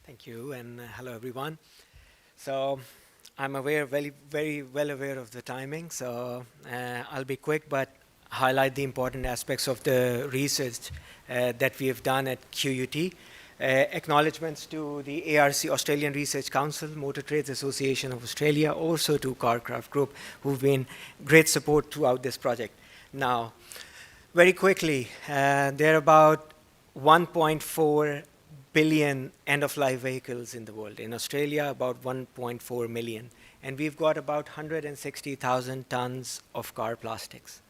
Thank you, and hello everyone. So I'm aware, very well aware of the timing, so I'll be quick but highlight the important aspects of the research that we have done at QUT. Acknowledgements to the ARC, Australian Research Council, Motor Trades Association of Australia, also to Carcraft Group, who've been great support throughout this project. Now, very quickly, there are about 1.4 billion end-of-life vehicles in the world. In Australia, about 1.4 million. And we've got about 160,000 tons of car plastics,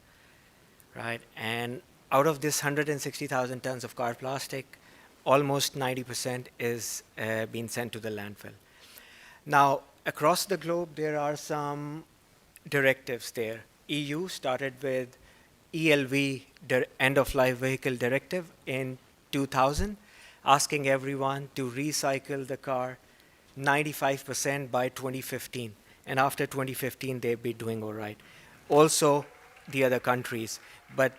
right? And out of this 160,000 tons of car plastic, almost 90% is being sent to the landfill. Now, across the globe, there are some directives there. EU started with ELV, End-of-Life Vehicle Directive, in 2000, asking everyone to recycle the car 95% by 2015. And after 2015, they'd be doing all right. Also, the other countries. But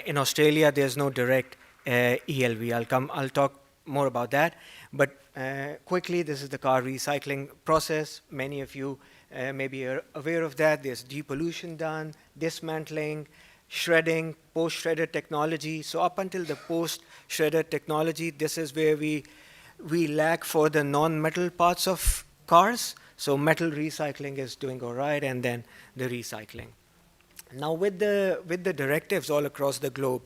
in Australia, there's no direct ELV. I'll talk more about that. But quickly, this is the car recycling process. Many of you may be aware of that. There's depollution done, dismantling, shredding, post-shredder technology. So up until the post-shredder technology, this is where we lack for the non-metal parts of cars. So metal recycling is doing all right, and then the recycling. Now with the directives all across the globe,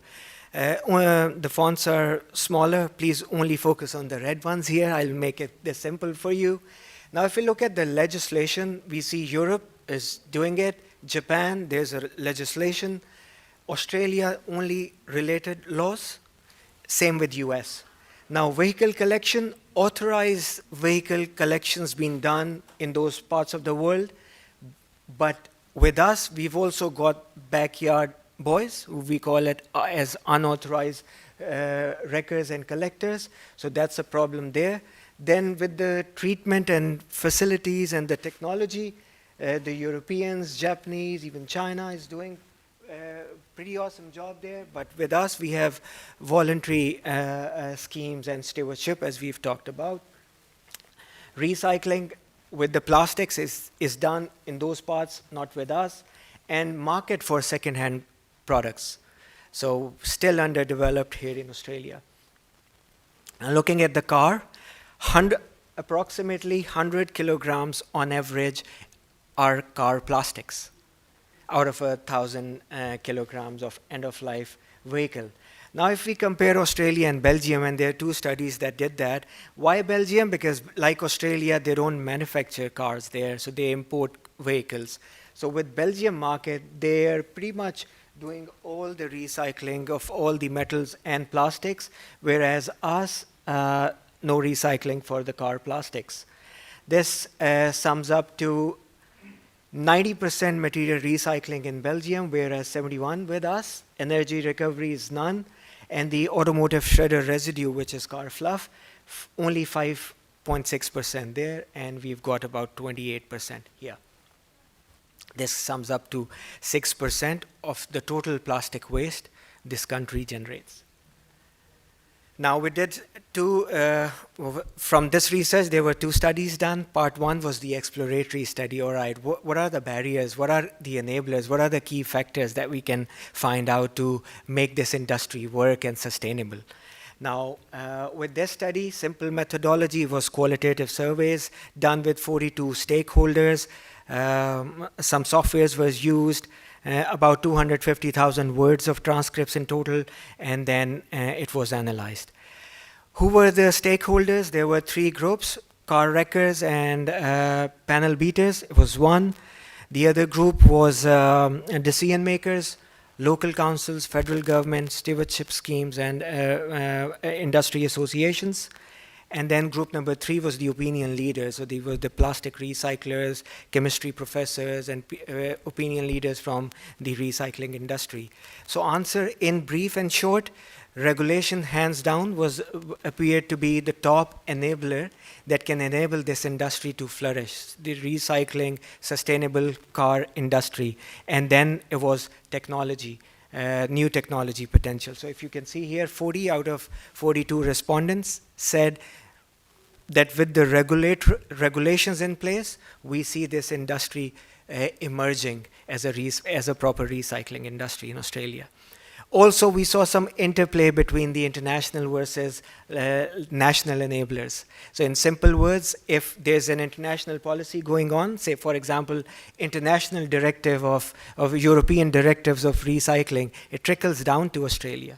the fonts are smaller. Please only focus on the red ones here. I'll make it this simple for you. Now if we look at the legislation, we see Europe is doing it. Japan, there's a legislation. Australia, only related laws. Same with US. Now, vehicle collection, authorized vehicle collections being done in those parts of the world. But with us, we've also got backyard boys, who we call it as unauthorized wreckers and collectors. So that's a problem there. Then with the treatment and facilities and the technology, the Europeans, Japanese, even China is doing pretty awesome job there. But with us, we have voluntary schemes and stewardship, as we've talked about. Recycling with the plastics is done in those parts, not with us. And market for second-hand products. So still underdeveloped here in Australia. And looking at the car, approximately 100 kilograms on average are car plastics out of 1,000 kilograms of end-of-life vehicle. Now, if we compare Australia and Belgium, and there are two studies that did that, why Belgium? Because like Australia, they don't manufacture cars there, so they import vehicles. So with Belgium market, they're pretty much doing all the recycling of all the metals and plastics, whereas us, no recycling for the car plastics. This sums up to 90% material recycling in Belgium, whereas 71 with us. Energy recovery is none. And the automotive shredder residue, which is car fluff, only 5.6% there, and we've got about 28% here. This sums up to 6% of the total plastic waste this country generates. Now we did from this research, there were two studies done. Part one was the exploratory study. All right, what are the barriers? What are the enablers? What are the key factors that we can find out to make this industry work and sustainable? Now, with this study, simple methodology was qualitative surveys done with 42 stakeholders. Some softwares was used. About 250,000 words of transcripts in total, and then it was analyzed. Who were the stakeholders? There were three groups: car wreckers and panel beaters. It was one. The other group was decision makers, local councils, federal government, stewardship schemes, and industry associations. And then group number three was the opinion leaders. So they were the plastic recyclers, chemistry professors, and opinion leaders from the recycling industry. So answer in brief and short, regulation hands down appeared to be the top enabler that can enable this industry to flourish, the recycling, sustainable car industry. And then it was technology. New technology potential. So if you can see here, 40 out of 42 respondents said that with the regulations in place, we see this industry emerging as a proper recycling industry in Australia. Also, we saw some interplay between the international versus national enablers. So in simple words, if there's an international policy going on, say, for example, international directive of European directives of recycling, it trickles down to Australia.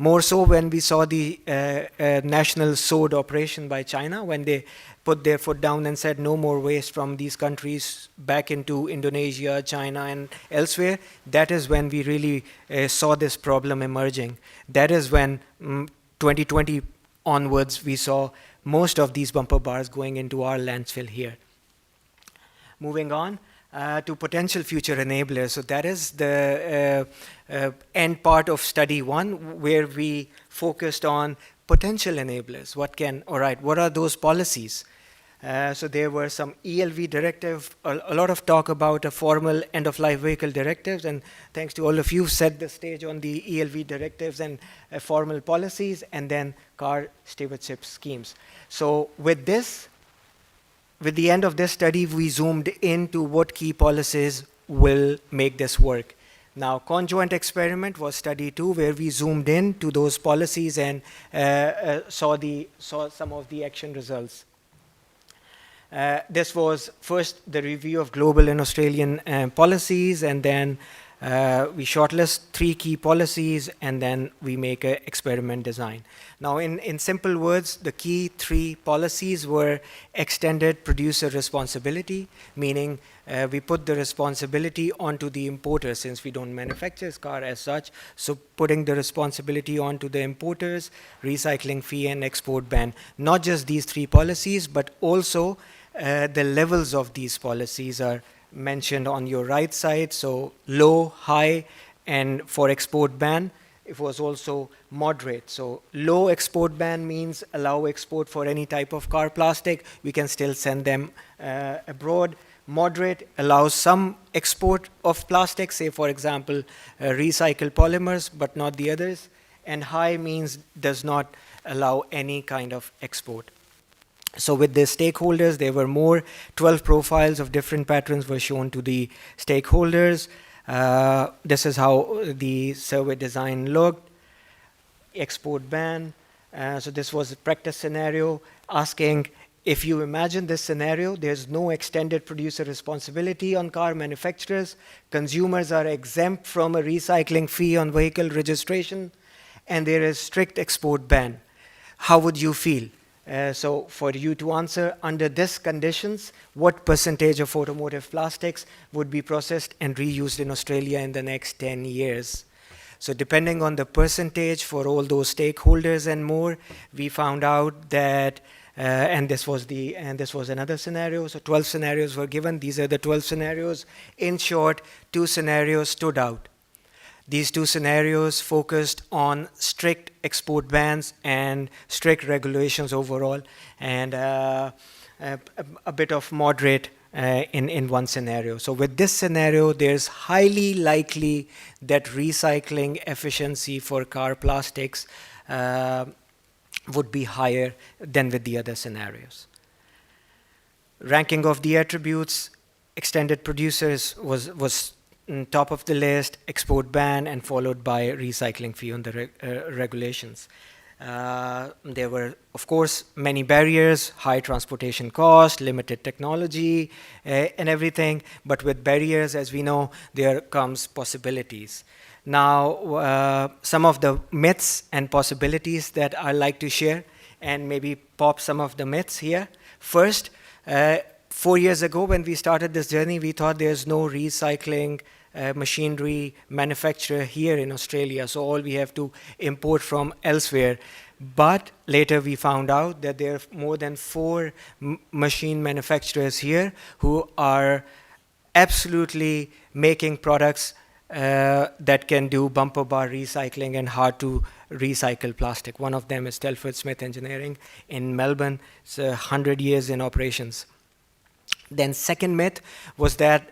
More so when we saw the national sword operation by China, when they put their foot down and said no more waste from these countries back into Indonesia, China, and elsewhere. That is when we really saw this problem emerging. That is when 2020 onwards, we saw most of these bumper bars going into our landfill here. Moving on. To potential future enablers. So that is the end part of study 1, where we focused on potential enablers. What are those policies? So there were some ELV directive, a lot of talk about a formal end-of-life vehicle directives, and thanks to all of you set the stage on the ELV directives and formal policies, and then car stewardship schemes. So with the end of this study, we zoomed into what key policies will make this work. Now, conjoint experiment was study 2, where we zoomed in to those policies and saw some of the action results. This was first the review of global and Australian policies, and then we shortlist 3 key policies, and then we make an experiment design. Now, in simple words, the key 3 policies were extended producer responsibility, meaning we put the responsibility onto the importer, since we don't manufacture this car as such. So putting the responsibility onto the importers, recycling fee, and export ban. Not just these 3 policies, but also the levels of these policies are mentioned on your right side. So low, high, and for export ban, it was also moderate. So low export ban means allow export for any type of car plastic. We can still send them abroad. Moderate allows some export of plastic, say for example, recycled polymers, but not the others. And high means does not allow any kind of export. So with the stakeholders, there were more. 12 profiles of different patterns were shown to the stakeholders. This is how the survey design looked. Export ban. So this was a practice scenario asking, if you imagine this scenario, there's no extended producer responsibility on car manufacturers. Consumers are exempt from a recycling fee on vehicle registration, and there is strict export ban. How would you feel? So for you to answer, under these conditions, what percentage of automotive plastics would be processed and reused in Australia in the next 10 years? So depending on the percentage for all those stakeholders and more, we found out that, and this was another scenario. So 12 scenarios were given. These are the 12 scenarios. In short, 2 scenarios stood out. These 2 scenarios focused on strict export bans and strict regulations overall, and a bit of moderate in one scenario. So with this scenario, there's highly likely that recycling efficiency for car plastics would be higher than with the other scenarios. Ranking of the attributes, extended producers was top of the list, export ban, and followed by recycling fee on the regulations. There were, of course, many barriers, high transportation cost, limited technology, and everything. But with barriers, as we know, there comes possibilities. Now, some of the myths and possibilities that I like to share, and maybe pop some of the myths here. First, 4 years ago when we started this journey, we thought there's no recycling machinery manufacturer here in Australia, so all we have to import from elsewhere. But later we found out that there are more than 4 machine manufacturers here who are absolutely making products that can do bumper bar recycling and hard to recycle plastic. One of them is Telford Smith Engineering in Melbourne. It's 100 years in operations. Then second myth was that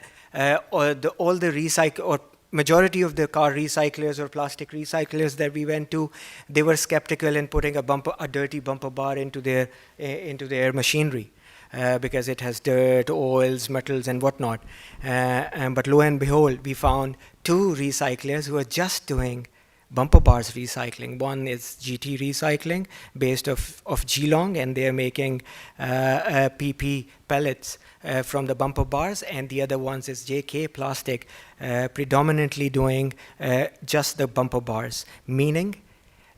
all the recycle, or majority of the car recyclers or plastic recyclers that we went to, they were skeptical in putting a dirty bumper bar into their machinery. Because it has dirt, oils, metals, and whatnot. But lo and behold, we found 2 recyclers who are just doing bumper bars recycling. One is GT Recycling, based of Geelong, and they're making PP pellets from the bumper bars, and the other ones is JK Plastic, predominantly doing just the bumper bars, meaning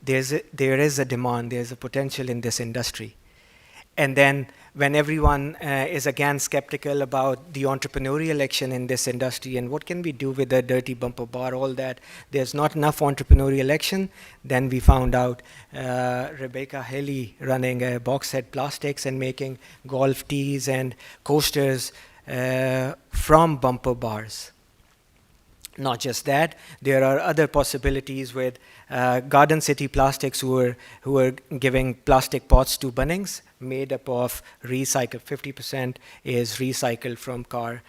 there is a demand, there's a potential in this industry. And then when everyone is again skeptical about the entrepreneurial action in this industry and what can we do with a dirty bumper bar, all that, there's not enough entrepreneurial action, then we found out Rebecca Haley running Box Head Plastics and making golf tees and coasters from bumper bars. Not just that, there are other possibilities with Garden City Plastics who are giving plastic pots to Bunnings made up of recycled. 50% is recycled from car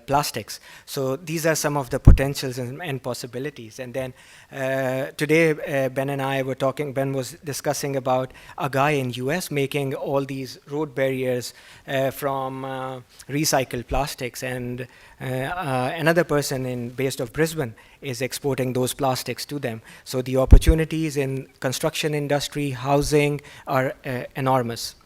plastics. So these are some of the potentials and possibilities. And then today, Ben and I were talking, Ben was discussing about a guy in US making all these road barriers from recycled plastics, and another person based of Brisbane is exporting those plastics to them. So the opportunities in construction industry, housing are enormous.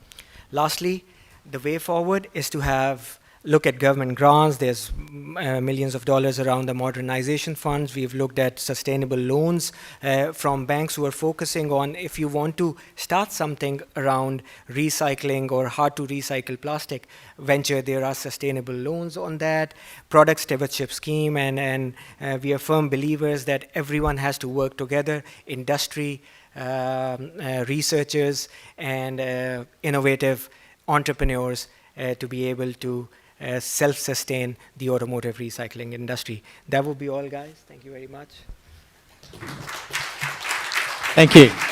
Lastly, the way forward is to look at government grants. There's millions of dollars around the modernization funds. We've looked at sustainable loans from banks who are focusing on, if you want to start something around recycling or hard to recycle plastic venture, there are sustainable loans on that. Product stewardship scheme, and we are firm believers that everyone has to work together, industry, researchers, and innovative entrepreneurs to be able to self-sustain the automotive recycling industry. That would be all, guys. Thank you very much. Thank you.